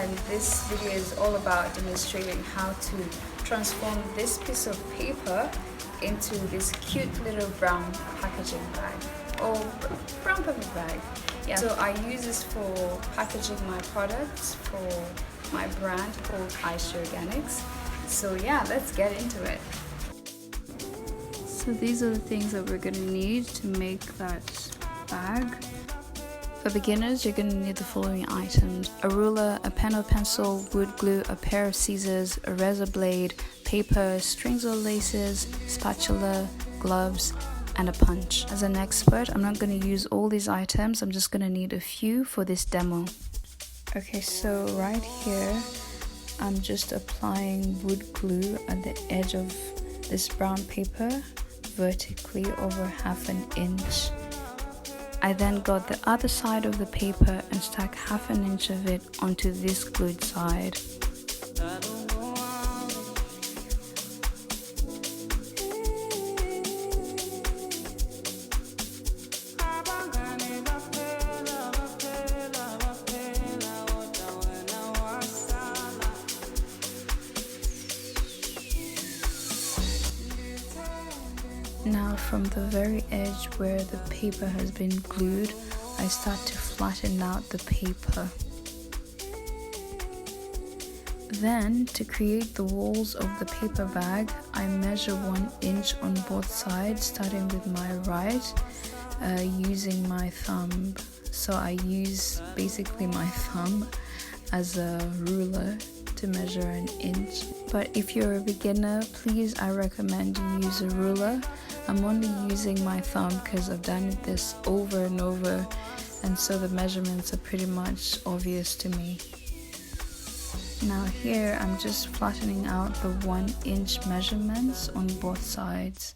and this video is all about demonstrating how to transform this piece of paper into this cute little brown packaging bag or brown paper bag. Yeah, so I use this for packaging my products for my brand called Hi-Shea Organics. So yeah, let's get into it. So these are the things that we're going to need to make that bag. For beginners, you're going to need the following items: a ruler, a pen or pencil, wood glue, a pair of scissors, a razor blade, paper, strings or laces, spatula, gloves, and a punch. As an expert, I'm not going to use all these items, I'm just going to need a few for this demo. Okay, so right here, I'm just applying wood glue at the edge of this brown paper vertically over 1/2 inch. I then got the other side of the paper and stuck 1/2 inch of it onto this glued side. Now from the very edge where the paper has been glued, I start to flatten out the paper. Then, to create the walls of the paper bag, I measure 1 inch on both sides, starting with my right, using my thumb. So I use basically my thumb as a ruler to measure 1 inch. But if you're a beginner, please, I recommend you use a ruler. I'm only using my thumb because I've done this over and over, and so the measurements are pretty much obvious to me. Now here I'm just flattening out the 1 inch measurements on both sides.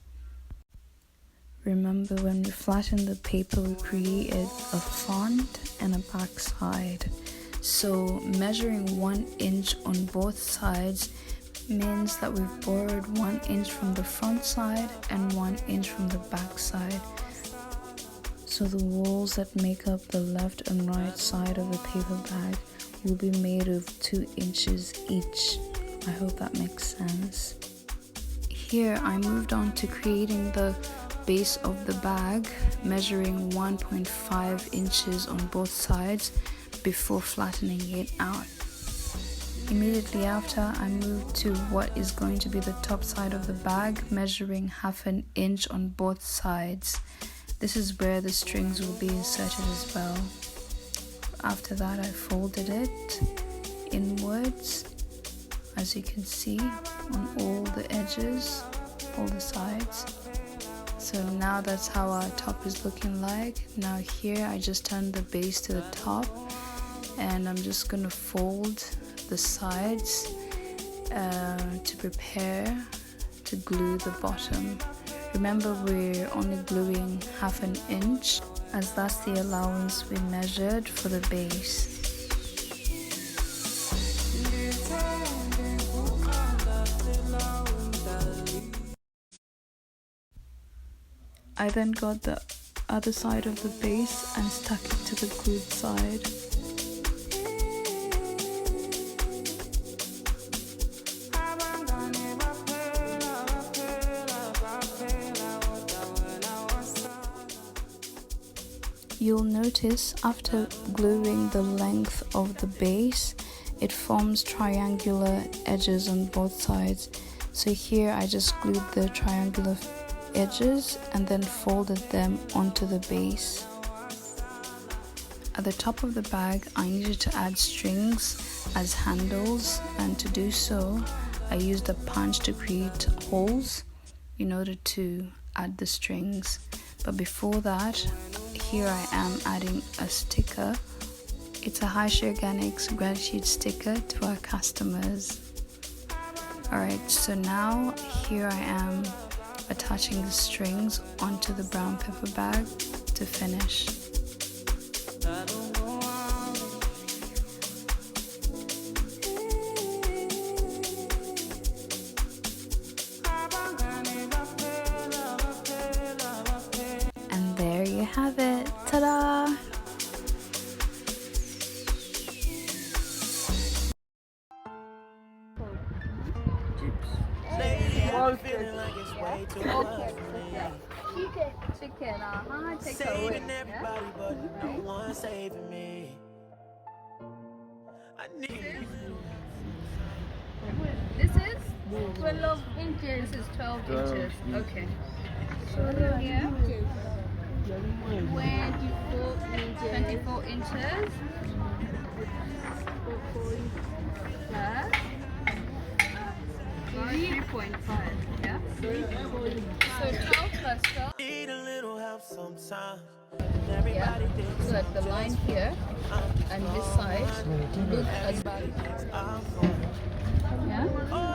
Remember, when we flatten the paper, we created a front and a back side. So measuring 1 inch on both sides means that we've borrowed 1 inch from the front side and 1 inch from the back side. So the walls that make up the left and right side of the paper bag will be made of 2 inches each. I hope that makes sense. Here I moved on to creating the base of the bag, measuring 1.5 inches on both sides before flattening it out. Immediately after, I moved to what is going to be the top side of the bag, measuring 1/2 inch on both sides. This is where the strings will be inserted as well. After that, I folded it inwards, as you can see, on all the edges, all the sides. So now that's how our top is looking like. Now here, I just turned the base to the top, and I'm just gonna fold the sides to prepare to glue the bottom. Remember, we're only gluing 1/2 inch, as that's the allowance we measured for the base. I then got the other side of the base and stuck it to the glued side. You'll notice after gluing the length of the base, it forms triangular edges on both sides. So here I just glued the triangular edges and then folded them onto the base. At the top of the bag, I needed to add strings as handles, and to do so, I used a punch to create holes in order to add the strings. But before that, here I am adding a sticker. It's a Hi-Shea Organics gratitude sticker to our customers. Alright, so now here I am attaching the strings onto the brown paper bag to finish. And there you have it. Ta-da! Okay. Chicken, take away. Yeah? This is 12 inches. This is 12 inches. Okay. So here, 24 inches. Plus 3.5. Yeah? So 12 plus 12. Yeah, so that the line here and this side look as yeah.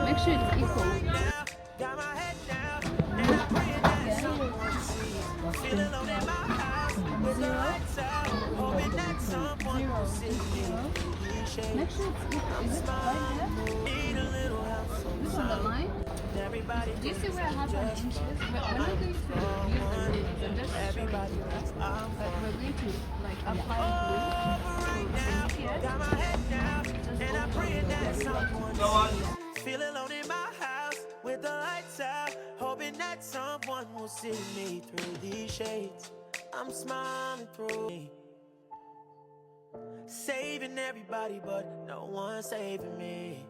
Make sure it's equal. Make sure it's equal. Is it right there? This is the line. Do you see where I have an inches? We're not going to use the rules and just show you. But we're going to like apply glue. So Feel alone in my house with the lights out, hoping that someone will see me through these shades. I'm smiling through, saving everybody, but no one saving me.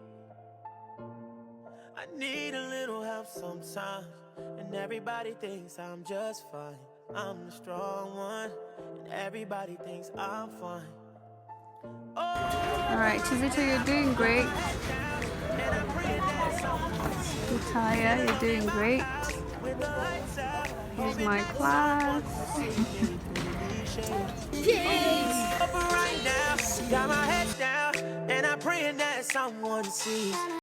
I need a little help sometimes, and everybody thinks I'm just fine. I'm the strong one, and everybody thinks I'm fine. alright, Chizito, you're doing great. Utaya, you're doing great. Here's my class. Got my head down, and I'm praying that someone sees.